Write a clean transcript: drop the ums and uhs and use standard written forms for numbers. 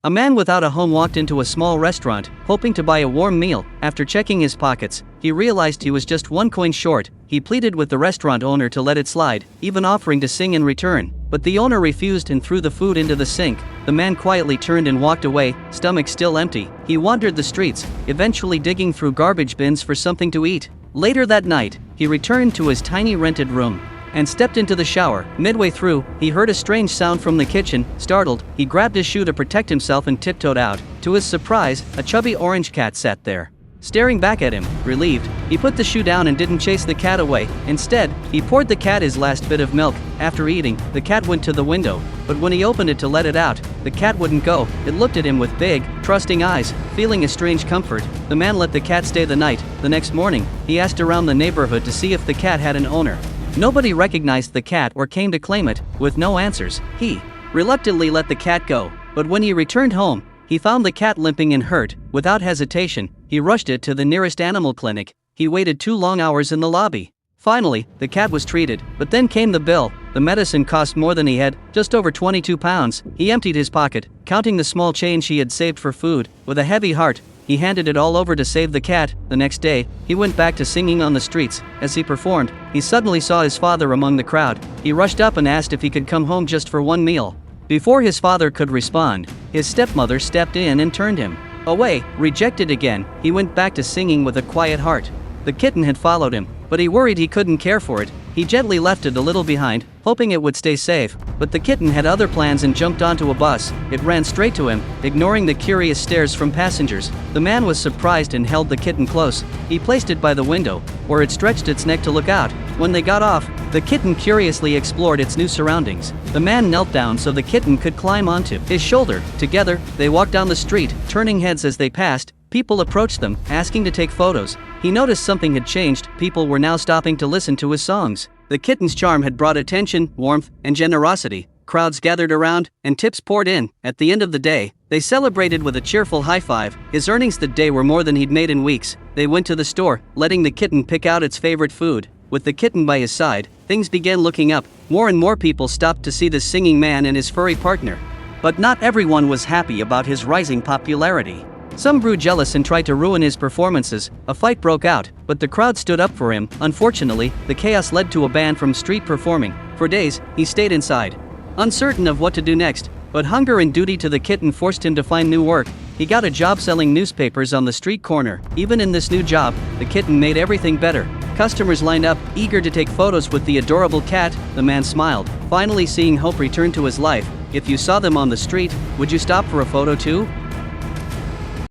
A man without a home walked into a small restaurant, hoping to buy a warm meal. After checking his pockets, he realized he was just 1 coin short. He pleaded with the restaurant owner to let it slide, even offering to sing in return. But the owner refused and threw the food into the sink. The man quietly turned and walked away, stomach still empty. He wandered the streets, eventually digging through garbage bins for something to eat. Later that night, he returned to his tiny rented room and stepped into the shower. Midway through, he heard a strange sound from the kitchen. Startled, he grabbed his shoe to protect himself and tiptoed out. To his surprise, a chubby orange cat sat there, staring back at him. Relieved, he put the shoe down and didn't chase the cat away. Instead, he poured the cat his last bit of milk. After eating, the cat went to the window, but when he opened it to let it out, the cat wouldn't go. It looked at him with big, trusting eyes. Feeling a strange comfort, the man let the cat stay the night. The next morning, he asked around the neighborhood to see if the cat had an owner. Nobody recognized the cat or came to claim it. With no answers, he reluctantly let the cat go. But when he returned home, he found the cat limping and hurt. Without hesitation, he rushed it to the nearest animal clinic. He waited 2 long hours in the lobby. Finally, the cat was treated, but then came the bill. The medicine cost more than he had, just over 22 pounds. He emptied his pocket, counting the small change he had saved for food. With a heavy heart, he handed it all over to save the cat. The next day, he went back to singing on the streets. As he performed, he suddenly saw his father among the crowd. He rushed up and asked if he could come home just for 1 meal. Before his father could respond, his stepmother stepped in and turned him away. Rejected again, he went back to singing with a quiet heart. The kitten had followed him, but he worried he couldn't care for it. He gently left it a little behind, hoping it would stay safe. But the kitten had other plans and jumped onto a bus. It ran straight to him, ignoring the curious stares from passengers. The man was surprised and held the kitten close. He placed it by the window, where it stretched its neck to look out. When they got off, the kitten curiously explored its new surroundings. The man knelt down so the kitten could climb onto his shoulder. Together, they walked down the street, turning heads as they passed. People approached them, asking to take photos. He noticed something had changed. People were now stopping to listen to his songs. The kitten's charm had brought attention, warmth, and generosity. Crowds gathered around, and tips poured in. At the end of the day, they celebrated with a cheerful high five. His earnings that day were more than he'd made in weeks. They went to the store, letting the kitten pick out its favorite food. With the kitten by his side, things began looking up. More and more people stopped to see the singing man and his furry partner. But not everyone was happy about his rising popularity. Some grew jealous and tried to ruin his performances. A fight broke out, but the crowd stood up for him. Unfortunately, the chaos led to a ban from street performing. For days, he stayed inside, uncertain of what to do next. But hunger and duty to the kitten forced him to find new work. He got a job selling newspapers on the street corner. Even in this new job, the kitten made everything better. Customers lined up, eager to take photos with the adorable cat. The man smiled, finally seeing hope return to his life. If you saw them on the street, would you stop for a photo too?